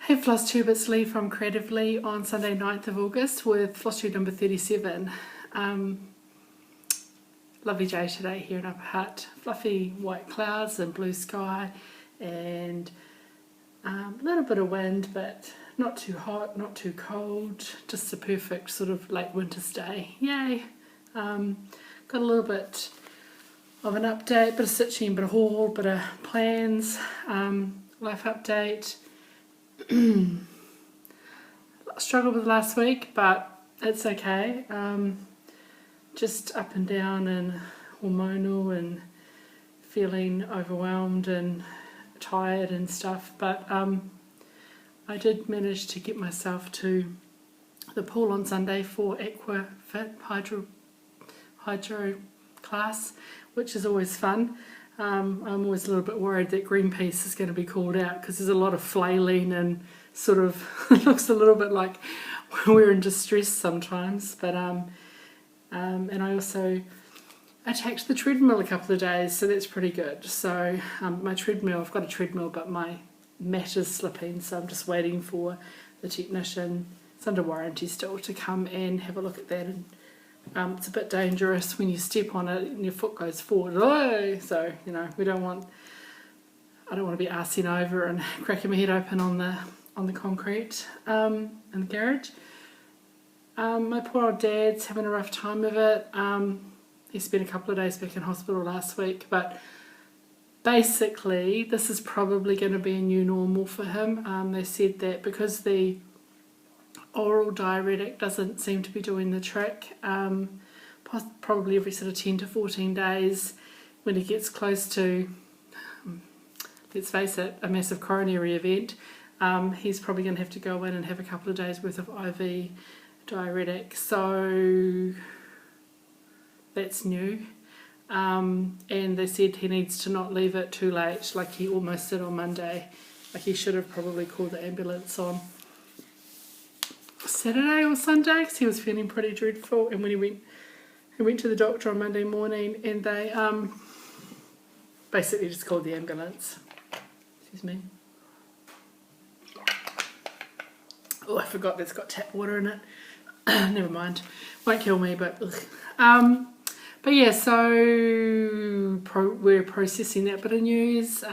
Hey FLOSSTUBE, it's Lee from Creatively on Sunday 9th of August with FLOSSTUBE number 37. Lovely day today here in Upper Hutt. Fluffy white clouds and blue sky and a little bit of wind, but not too hot, not too cold, just a perfect sort of late winter's day. Yay! Got a little bit of an update, bit of stitching, bit of haul, bit of plans, life update. Struggled with last week, but it's okay. Just up and down and hormonal and feeling overwhelmed and tired and stuff, but I did manage to get myself to the pool on Sunday for Aqua Fit hydro class, which is always fun. I'm always a little bit worried that Greenpeace is going to be called out because there's a lot of flailing and sort of it looks a little bit like we're in distress sometimes. But and I also attacked the treadmill a couple of days, so that's pretty good. So my treadmill, I've got a treadmill, but my mat is slipping, so I'm just waiting for the technician, it's under warranty still, to come and have a look at that. And it's a bit dangerous when you step on it and your foot goes forward. Oh! So, you know, I don't want to be arsing over and cracking my head open on the concrete in the garage. My poor old dad's having a rough time of it. He spent a couple of days back in hospital last week, but basically this is probably going to be a new normal for him. They said that because the oral diuretic doesn't seem to be doing the trick, probably every sort of 10 to 14 days when he gets close to, let's face it, a massive coronary event, he's probably going to have to go in and have a couple of days worth of IV diuretic. So that's new. And they said he needs to not leave it too late, like he almost did on Monday. Like he should have probably called the ambulance on Saturday or Sunday because he was feeling pretty dreadful. And when he went to the doctor on Monday morning, and they basically just called the ambulance. Excuse me. Oh, I forgot that's got tap water in it. Never mind, won't kill me, but but yeah, so we're processing that bit of news.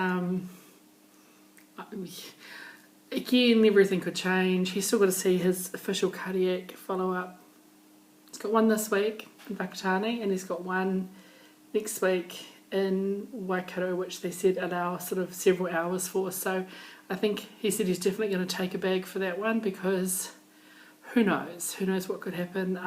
Again, everything could change. He's still got to see his official cardiac follow-up. He's got one this week in Whakatane, and he's got one next week in Waikato, which they said allow sort of several hours for. So I think he said he's definitely going to take a bag for that one because who knows what could happen.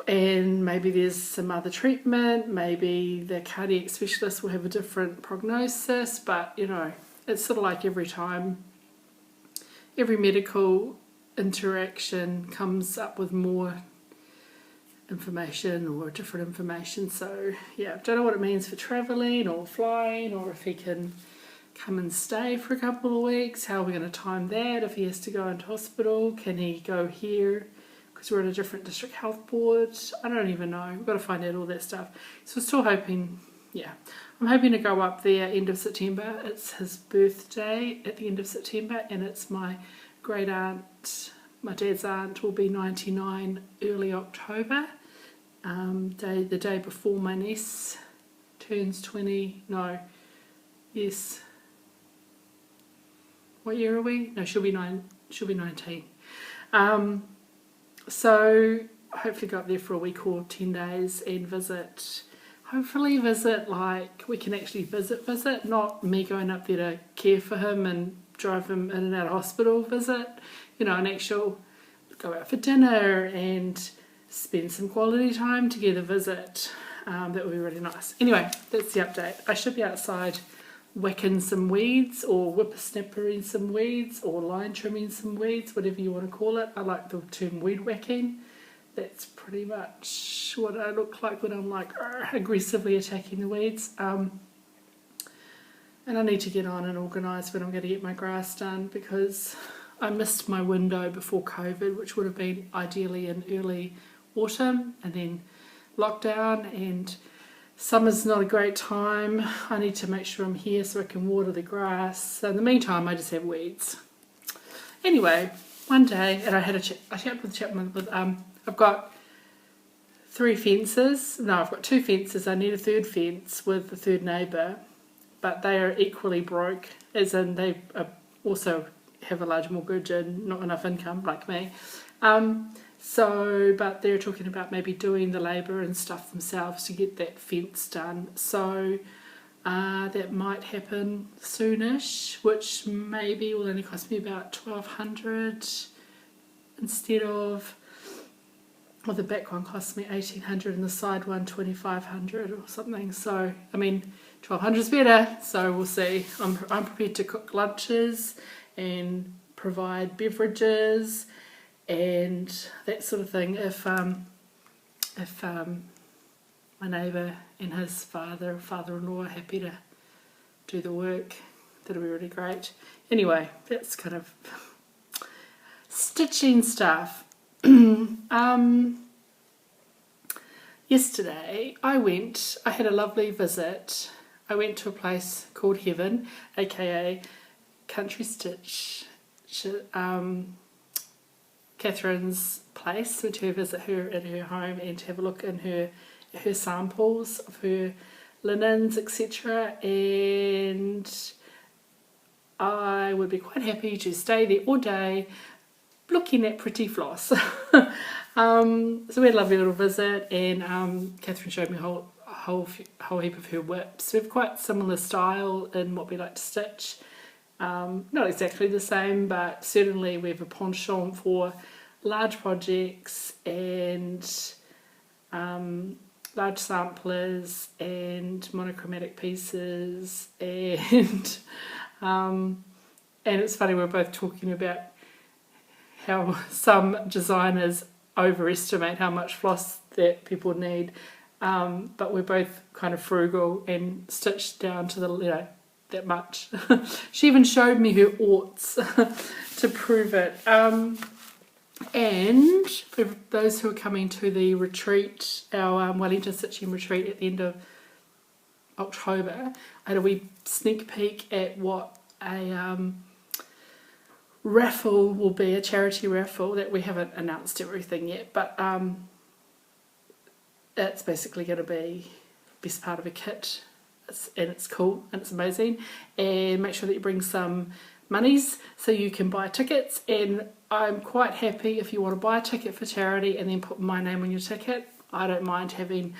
And maybe there's some other treatment, maybe the cardiac specialist will have a different prognosis, but you know, it's sort of like every time, every medical interaction comes up with more information or different information. So yeah, don't know what it means for travelling or flying, or if he can come and stay for a couple of weeks. How are we going to time that? If he has to go into hospital, can he go here? Because we're in a different district health board. I don't even know. We've got to find out all that stuff. So we're still hoping, yeah. I'm hoping to go up there end of September. It's his birthday at the end of September, and it's my great aunt, my dad's aunt, will be 99 early October. The day before my niece turns 20. No, yes. What year are we? No, she'll be 19. So hopefully go up there for a week or 10 days and visit. Hopefully visit, like we can actually visit, not me going up there to care for him and drive him in and out of hospital visit. You know, an actual go out for dinner and spend some quality time together visit. That would be really nice. Anyway, that's the update. I should be outside whacking some weeds, or whippersnippering some weeds, or line trimming some weeds, whatever you want to call it. I like the term weed whacking. That's pretty much what I look like when I'm like aggressively attacking the weeds. And I need to get on and organise when I'm going to get my grass done, because I missed my window before COVID, which would have been ideally in early autumn, and then lockdown and summer's not a great time. I need to make sure I'm here so I can water the grass. So in the meantime, I just have weeds. Anyway, one day, and I had a chat with I've got 3 fences. No, I've got 2 fences. I need a 3rd fence with the 3rd neighbour, but they are equally broke, as in they also have a large mortgage and not enough income like me. But they're talking about maybe doing the labour and stuff themselves to get that fence done. So that might happen soonish, which maybe will only cost me about $1,200 instead of, well, the back one cost me $1,800 and the side one $2,500 or something. So I mean, $1,200 is better. So we'll see. I'm prepared to cook lunches and provide beverages and that sort of thing if my neighbour and his father-in-law are happy to do the work. That'll be really great. Anyway, that's kind of stitching stuff. Yesterday I had a lovely visit. I went to a place called Heaven, aka Country Stitch. Catherine's place. Went to visit her in her home and to have a look in her samples of her linens, etc. And I would be quite happy to stay there all day looking at pretty floss. So we had a lovely little visit, and Catherine showed me a whole heap of her whips. We have quite similar style in what we like to stitch. Not exactly the same, but certainly we have a penchant for large projects and large samplers and monochromatic pieces, and it's funny, we're both talking about how some designers overestimate how much floss that people need, but we're both kind of frugal and stitched down to the that much. She even showed me her orts to prove it. And for those who are coming to the retreat, our Wellington Stitching retreat at the end of October, I had a wee sneak peek at what a raffle will be, a charity raffle that we haven't announced everything yet, but it's basically going to be best part of a kit. And it's cool and it's amazing, and make sure that you bring some monies so you can buy tickets. And I'm quite happy if you want to buy a ticket for charity and then put my name on your ticket. I don't mind having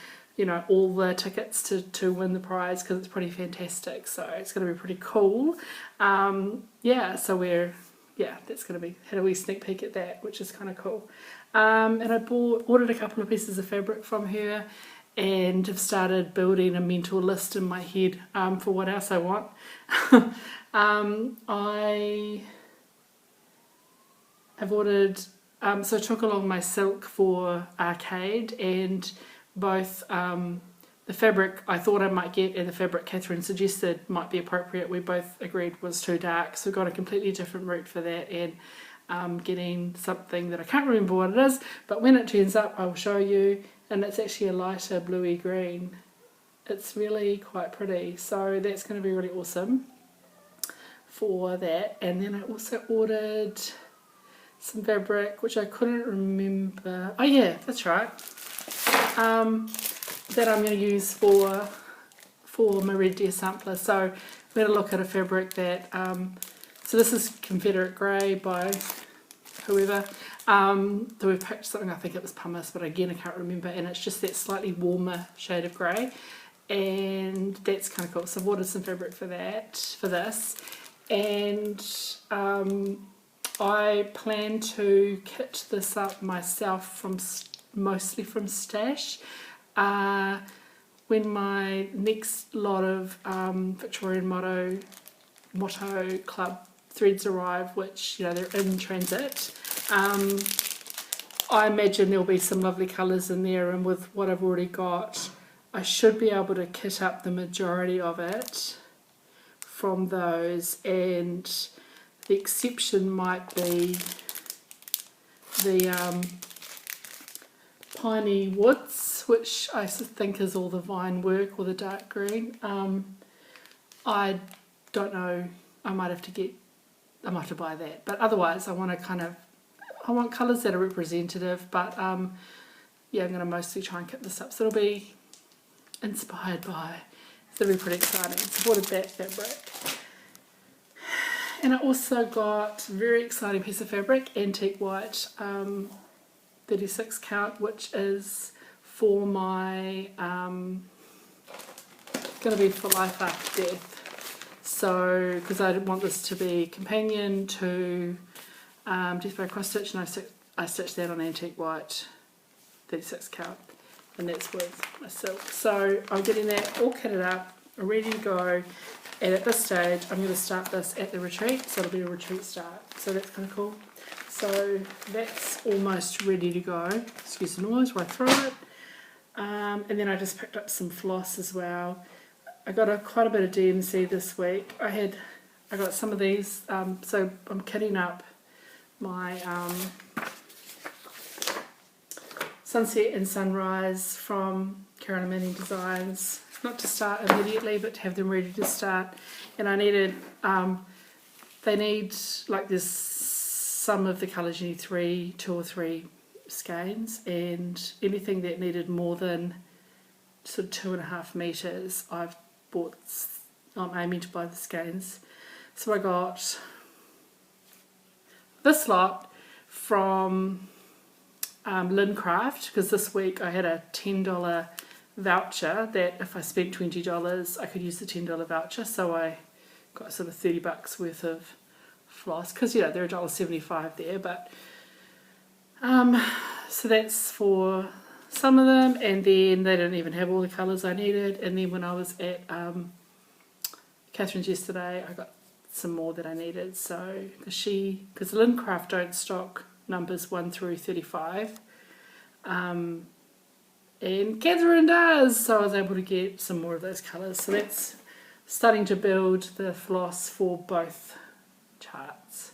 all the tickets to win the prize, because it's pretty fantastic. So it's going to be pretty cool. So that's going to be, had a wee sneak peek at that, which is kind of cool. And I ordered a couple of pieces of fabric from her, and have started building a mental list in my head for what else I want. I have ordered, so I took along my silk for Arcade, and both the fabric I thought I might get and the fabric Catherine suggested might be appropriate, we both agreed was too dark, so got a completely different route for that, and getting something that I can't remember what it is, but when it turns up I will show you. And it's actually a lighter bluey green. It's really quite pretty, so that's going to be really awesome for that. And then I also ordered some fabric which I couldn't remember. Oh yeah, that's right. That I'm going to use for my Red Deer sampler. So we had a look at a fabric that so this is Confederate Grey by whoever. So we picked something, I think it was pumice, but again I can't remember, and it's just that slightly warmer shade of grey, and that's kind of cool. So I've ordered some fabric for this, and I plan to kit this up myself mostly from Stash. When my next lot of Victorian Motto Club threads arrive, which they're in transit, I imagine there'll be some lovely colours in there, and with what I've already got I should be able to kit up the majority of it from those, and the exception might be the Piney Woods, which I think is all the vine work or the dark green. I don't know, I might have to buy that, but otherwise I want colours that are representative, but yeah, I'm going to mostly try and kit this up, so it'll be inspired by, so it'll be pretty exciting. Supported that fabric. And I also got a very exciting piece of fabric, antique white, 36 count, which is for my, going to be for life after death. So, because I want this to be companion to Death by Cross Stitch, and I stitched that on antique white, 36 count, and that's with my silk. So I'm getting that all kitted up, ready to go. And at this stage, I'm going to start this at the retreat, so it'll be a retreat start. So that's kind of cool. So that's almost ready to go. Excuse the noise while I throw it. And then I just picked up some floss as well. I got quite a bit of DMC this week. I got some of these, so I'm kitting up my Sunset and Sunrise from Carolyn Manning Designs. Not to start immediately, but to have them ready to start. And I needed, they need, like there's some of the colours you need 2 or 3 skeins, and anything that needed more than sort of 2.5 metres, I've bought, I'm aiming to buy the skeins. So I got this lot from Lincraft, because this week I had a $10 voucher that if I spent $20 I could use the $10 voucher, so I got sort of $30 worth of floss, because you know they're $1.75 there, but so that's for some of them, and then they didn't even have all the colours I needed. And then when I was at Catherine's yesterday, I got some more that I needed, so because Lincraft don't stock numbers 1 through 35, and Catherine does, so I was able to get some more of those colours. So that's starting to build the floss for both charts.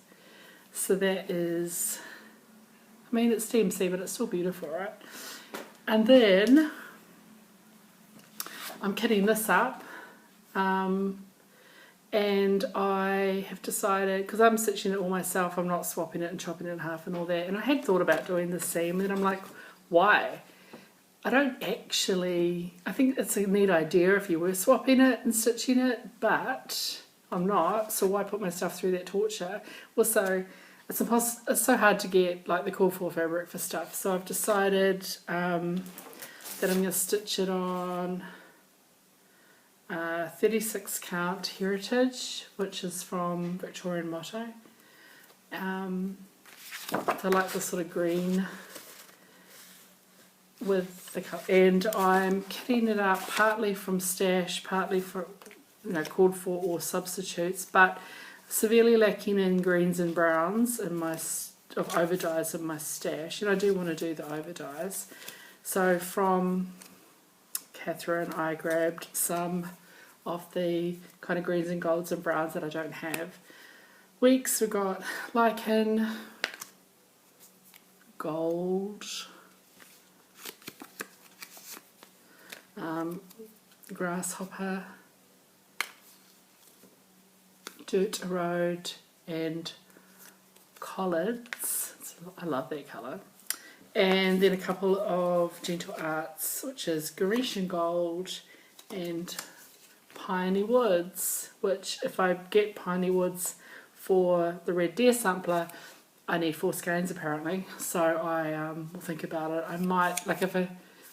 So that is, I mean it's DMC, but it's still beautiful, right? And then I'm kitting this up, and I have decided, because I'm stitching it all myself, I'm not swapping it and chopping it in half and all that, and I had thought about doing the seam, and I'm like, why? I don't actually, I think it's a neat idea if you were swapping it and stitching it, but I'm not, so why put my stuff through that torture? Also, it's so hard to get like the call for fabric for stuff, so I've decided that I'm going to stitch it on 36 count Heritage, which is from Victorian Motto. I like this sort of green with the cup, and I'm kitting it up partly from stash, partly for called for or substitutes, but severely lacking in greens and browns in my over dyes in my stash, and I do want to do the over dyes. So from Catherine I grabbed some of the kind of greens and golds and browns that I don't have. Weeks we got lichen, gold, grasshopper, dirt road, and collards. I love that colour. And then a couple of Gentle Arts, which is Grecian Gold and Piney Woods, which if I get Piney Woods for the Red Deer sampler, I need 4 skeins apparently, so I will think about it. I might, like if I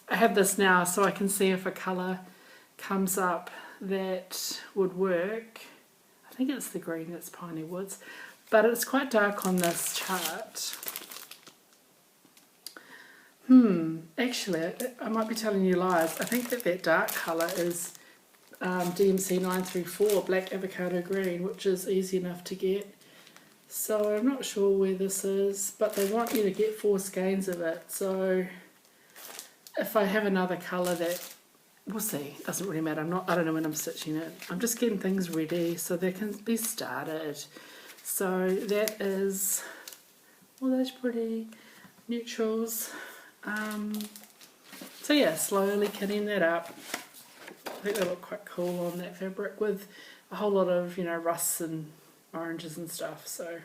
have this now so I can see if a colour comes up that would work. I think it's the green that's Piney Woods, but it's quite dark on this chart. Actually, I might be telling you lies. I think that dark colour is DMC 934, Black Avocado Green, which is easy enough to get. So I'm not sure where this is, but they want you to get 4 skeins of it. So if I have another colour that, we'll see, doesn't really matter. I don't know when I'm stitching it. I'm just getting things ready so they can be started. So that is all those pretty neutrals. So yeah, slowly kitting that up. I think they look quite cool on that fabric with a whole lot of, rusts and oranges and stuff. So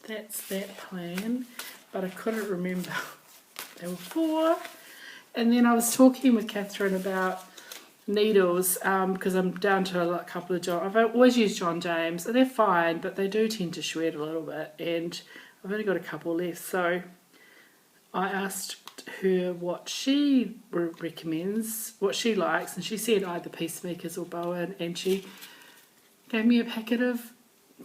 that's that plan. But I couldn't remember they were for. And then I was talking with Catherine about needles because I'm down to a couple of I've always used John James and they're fine, but they do tend to shred a little bit, and I've only got a couple left. So I asked her what she recommends, what she likes, and she said either Peacemakers or Bowen, and she gave me a packet of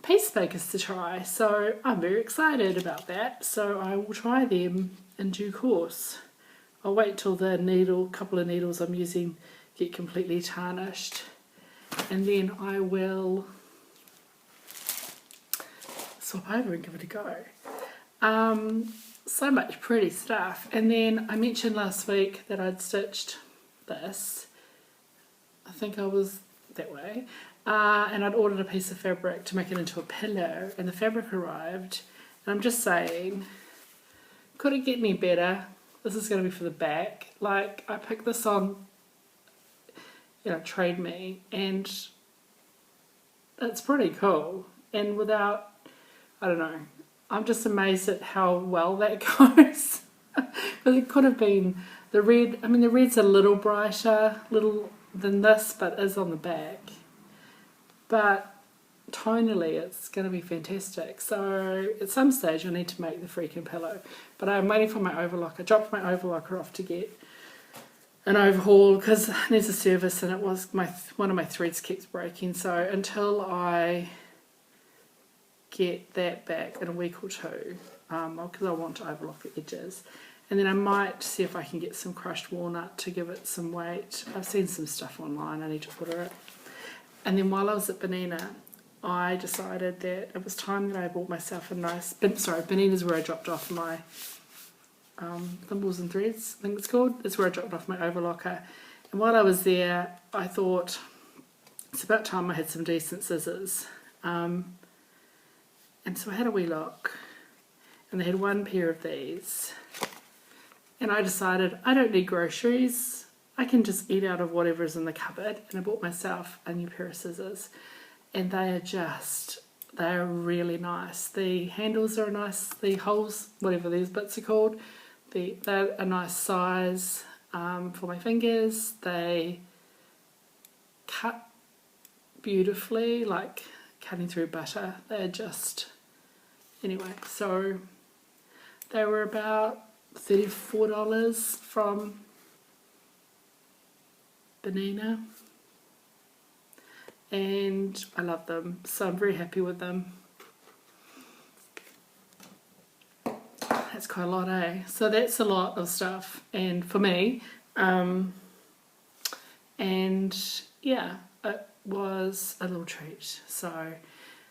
Peacemakers to try. So I'm very excited about that. So I will try them in due course. I'll wait till the couple of needles I'm using get completely tarnished, and then I will swap over and give it a go. So much pretty stuff. And then I mentioned last week that I'd stitched this. I think I was that way. And I'd ordered a piece of fabric to make it into a pillow, and the fabric arrived. And I'm just saying, could it get any better? This is going to be for the back. Like, I picked this on, Trade Me, and it's pretty cool. And without, I don't know, I'm just amazed at how well that goes. Because it could have been the red. I mean, the red's a little brighter, than this, but is on the back. But tonally, it's going to be fantastic. So at some stage, I need to make the freaking pillow. But I'm waiting for my overlocker. I dropped my overlocker off to get an overhaul because it needs a service, and it was one of my threads keeps breaking. So until I get that back in a week or two, because I want to overlock the edges, and then I might see if I can get some crushed walnut to give it some weight. I've seen some stuff online. I need to order it. And then while I was at Benina, I decided that it was time that I bought myself a nice, Benina's where I dropped off my thimbles and threads, I think it's called. It's where I dropped off my overlocker. And while I was there, I thought it's about time I had some decent scissors. And so I had a wee look, and they had one pair of these. And I decided I don't need groceries. I can just eat out of whatever's in the cupboard. And I bought myself a new pair of scissors. And they are really nice. The handles are nice, the holes, whatever these bits are called, they're a nice size for my fingers. They cut beautifully, like cutting through butter. They're just, anyway, so they were about $34 from Benina. And I love them, so I'm very happy with them. That's quite a lot, eh? So that's a lot of stuff, and for me, and yeah, it was a little treat. So,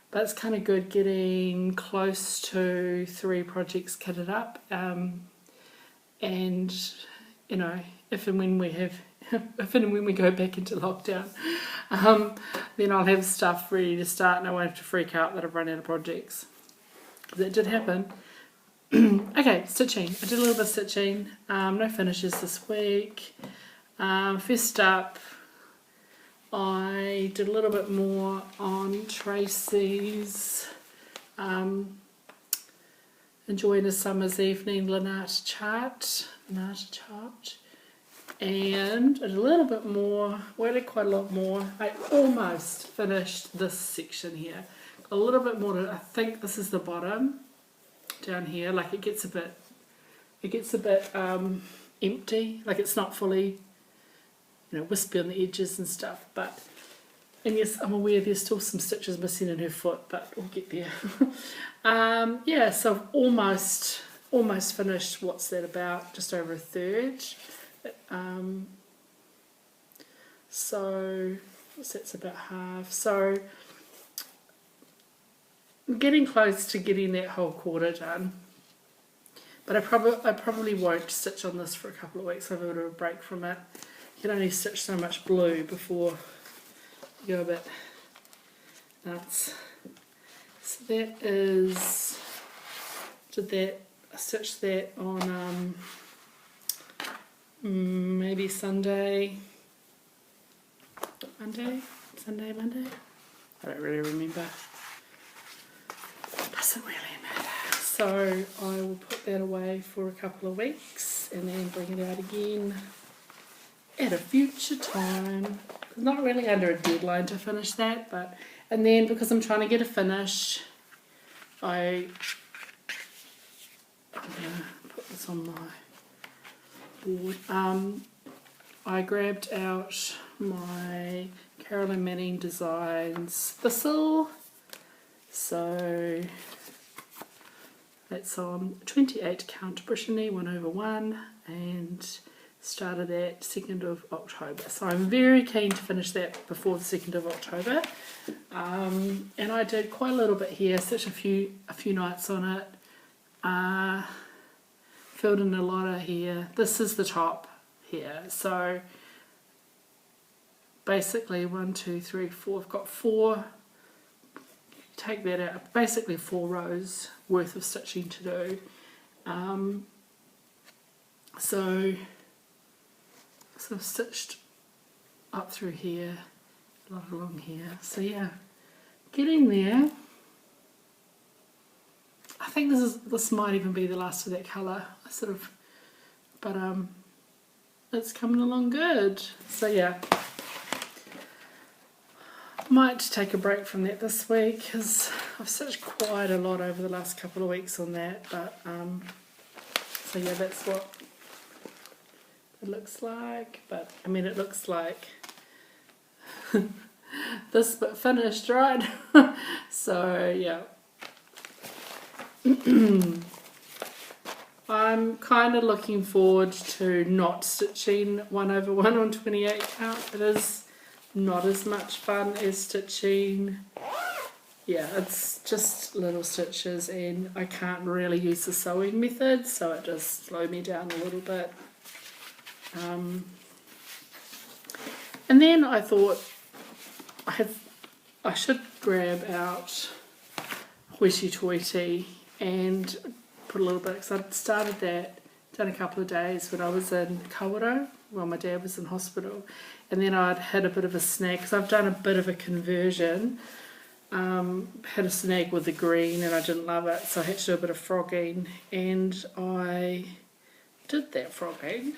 but it's kind of good getting close to 3 projects kitted up, and if and when we go back into lockdown, then I'll have stuff ready to start, and I won't have to freak out that I've run out of projects. That did happen. Okay, stitching. I did a little bit of stitching. No finishes this week. First up, I did a little bit more on Tracy's Enjoying a Summer's Evening Lynata chart. And I did a little bit more, well, I did quite a lot more. I almost finished this section here. Got a little bit more I think this is the bottom down here. Like it gets a bit empty. Like it's not fully, wispy on the edges and stuff. And yes, I'm aware there's still some stitches missing in her foot, but we'll get there. Yeah, so I've almost finished. What's that about? Just over a third. So that's about half. So I'm getting close to getting that whole quarter done, but I probably won't stitch on this for a couple of weeks. I'll have a bit of a break from it. You can only stitch so much blue before you go a bit nuts. So that is, I stitched that on maybe Sunday, Monday, I don't really remember. Doesn't really matter. So I will put that away for a couple of weeks and then bring it out again at a future time. Not really under a deadline to finish that, but and then because I'm trying to get a finish, I'm gonna put this on my board. I grabbed out my Carolyn Manning Designs thistle, so that's on 28 count Brittany 1/1 and started that 2nd of October. So I'm very keen to finish that before the 2nd of October. And I did quite a little bit here, such a few nights on it. Filled in a lot of here. This is the top here. So basically 1, 2, 3, 4. I've got 4. Take that out. Basically 4 rows worth of stitching to do. So I've stitched up through here, a lot along here. So yeah, getting there. I think this might even be the last of that colour. But it's coming along good. So yeah, might take a break from that this week because I've stitched quite a lot over the last couple of weeks on that. But so yeah, that's what it looks like. But I mean, it looks like this but finished, right? So yeah. I'm kind of looking forward to not stitching 1/1 on 28 count. It is not as much fun as stitching. Yeah, it's just little stitches and I can't really use the sewing method, so it does slow me down a little bit. And then I thought I should grab out Hoity Toity and put a little bit, because I'd started that, done a couple of days when I was in Kawerau, while my dad was in hospital, and then I'd had a bit of a snag, because I've done a bit of a conversion, had a snag with the green and I didn't love it, so I had to do a bit of frogging, and I did that frogging.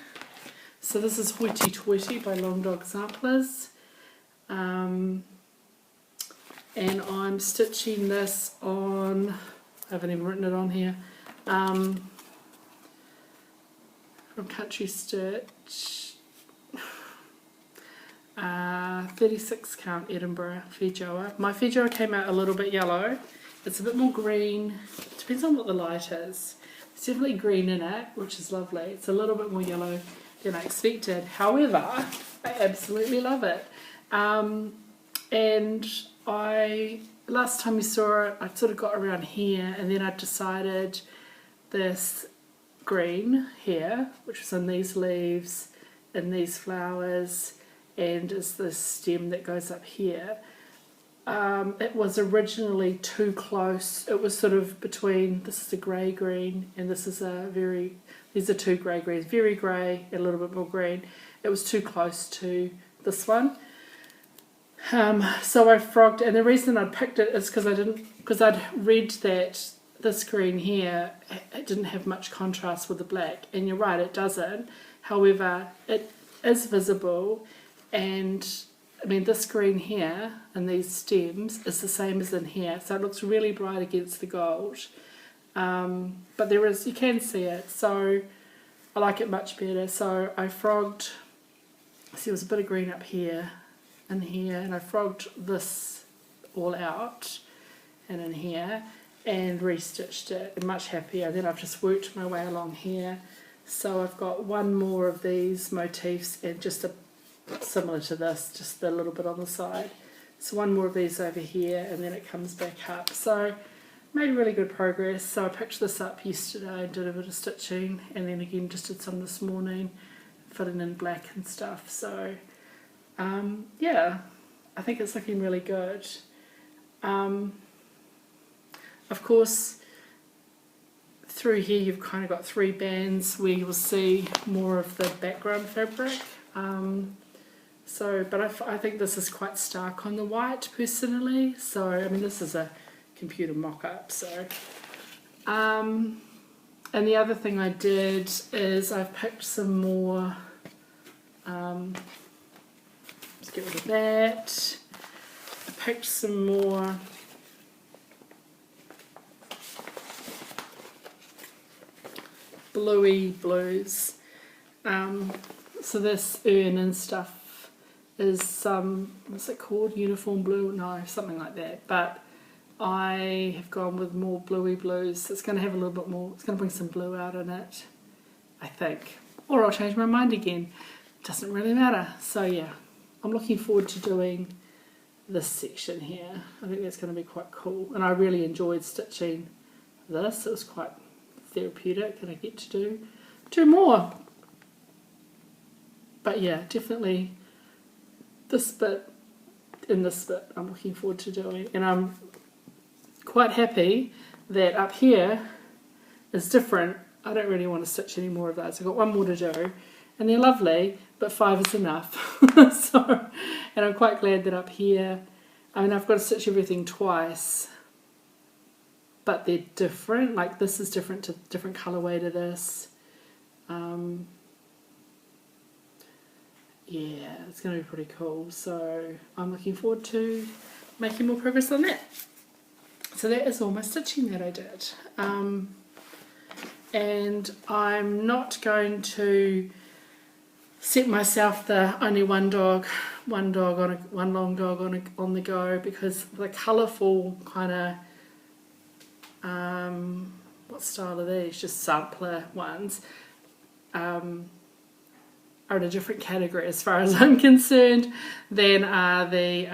So this is Hoity Toity by Long Dog Samplers, and I'm stitching this on, I haven't even written it on here, from Country Stitch, 36 count Edinburgh Feijoa. My Feijoa came out a little bit yellow. It's a bit more green. It depends on what the light is. There's definitely green in it, which is lovely. It's a little bit more yellow than I expected. However, I absolutely love it. And last time you saw it, I sort of got around here, and then I decided this green here, which was in these leaves and these flowers, and is this stem that goes up here. It was originally too close. It was sort of between, this is a grey green and this is these are two grey greens, very grey and a little bit more green. It was too close to this one. So I frogged, and the reason I picked it is because I'd read that this green here, it didn't have much contrast with the black, and you're right, it doesn't. However, it is visible, and I mean this green here and these stems is the same as in here, so it looks really bright against the gold. But you can see it, so I like it much better. So I frogged, see, there was a bit of green up here and here, and I frogged this all out and in here and restitched it, and much happier. Then I've just worked my way along here, so I've got one more of these motifs and just similar to this, just a little bit on the side, so one more of these over here, and then it comes back up. So made really good progress. So I picked this up yesterday and did a bit of stitching, and then again just did some this morning, fitting in black and stuff. So yeah, I think it's looking really good. Of course, through here you've kind of got 3 bands where you will see more of the background fabric. But I think this is quite stark on the white personally. So I mean, this is a computer mock-up. So and the other thing I did is I've picked some more. Let's get rid of that. I picked some more bluey blues. So this urn and stuff is what's it called? Uniform blue? No, something like that. But I have gone with more bluey blues. It's going to have a little bit more. It's going to bring some blue out in it, I think. Or I'll change my mind again. Doesn't really matter. So yeah, I'm looking forward to doing this section here. I think that's going to be quite cool. And I really enjoyed stitching this. It was quite therapeutic, and I get to do more. But yeah, definitely this bit and this bit I'm looking forward to doing. And I'm quite happy that up here is different. I don't really want to stitch any more of those. I've got one more to do, and they're lovely, but 5 is enough. And I'm quite glad that up here, I mean, I've got to stitch everything twice, but they're different. Like this is different to different colorway to this. Yeah, it's going to be pretty cool. So I'm looking forward to making more progress on that. So that is all my stitching that I did. And I'm not going to set myself the only one long dog on the go, because the colourful kind of what style are these? Just sampler ones. Are in a different category as far as I'm concerned than are the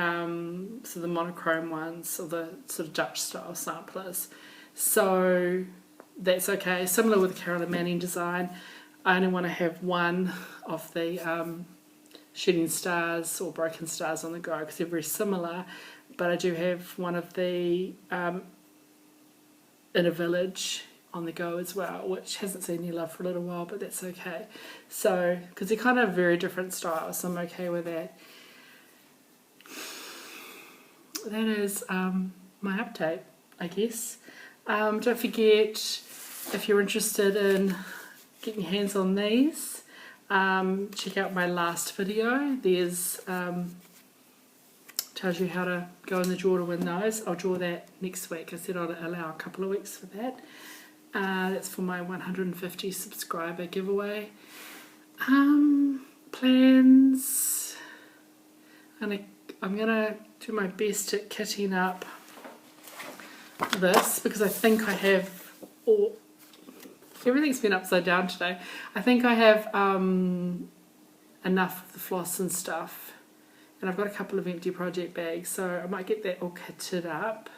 so the monochrome ones, or the sort of Dutch style samplers. So that's okay. Similar with the Carolyn Manning design, I only want to have one of the shooting stars or broken stars on the go because they're very similar, but I do have one of the In a Village on the go as well, which hasn't seen any love for a little while, but that's okay. So, because they're kind of very different styles, so I'm okay with that. That is my update, I guess. Don't forget, if you're interested in getting your hands on these, check out my last video. There's tells you how to go in the drawer to win those. I'll draw that next week. I said I'd allow a couple of weeks for that. That's for my 150 subscriber giveaway. Plans, and I'm gonna do my best at kitting up this, because I think I have everything's been upside down today. I think I have enough of the floss and stuff, and I've got a couple of empty project bags, so I might get that all kitted up.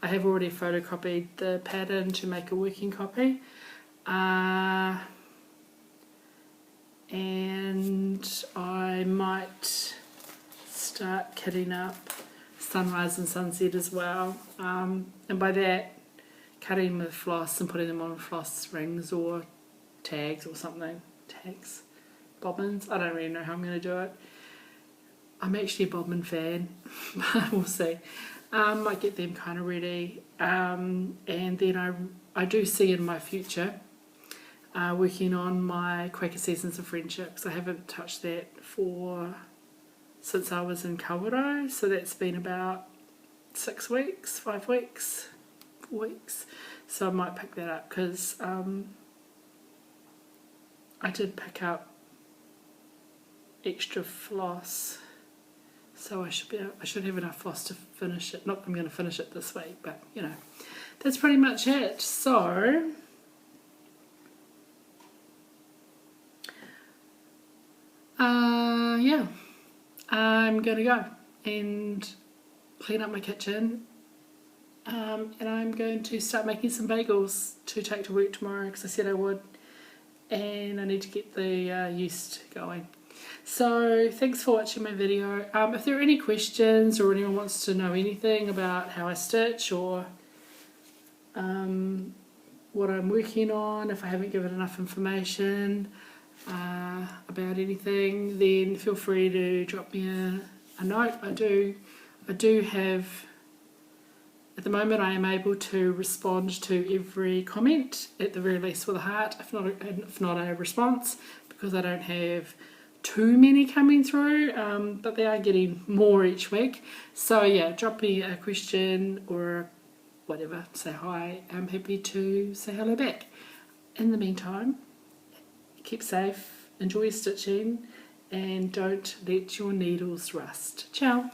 I have already photocopied the pattern to make a working copy, and I might start kitting up sunrise and sunset as well, and by that cutting with floss and putting them on floss rings or tags or something. Tags? Bobbins? I don't really know how I'm going to do it. I'm actually a bobbin fan, but we'll see. Might get them kind of ready, and then I do see in my future working on my Quaker Seasons of Friendships. I haven't touched that since I was in Kawerau, so that's been about 6 weeks, 5 weeks, 4 weeks. So I might pick that up, because I did pick up extra floss. So I should have enough floss to finish it. Not that I'm going to finish it this week, but you know, that's pretty much it. So yeah, I'm going to go and clean up my kitchen, and I'm going to start making some bagels to take to work tomorrow, because I said I would, and I need to get the yeast going. So thanks for watching my video. If there are any questions, or anyone wants to know anything about how I stitch, or what I'm working on. If I haven't given enough information about anything, then feel free to drop me a note. I do have, at the moment I am able to respond to every comment, at the very least with a heart, if not a response, because I don't have too many coming through, but they are getting more each week. So yeah, drop me a question or whatever, say hi. I'm happy to say hello back. In the meantime, keep safe, enjoy your stitching, and don't let your needles rust. Ciao.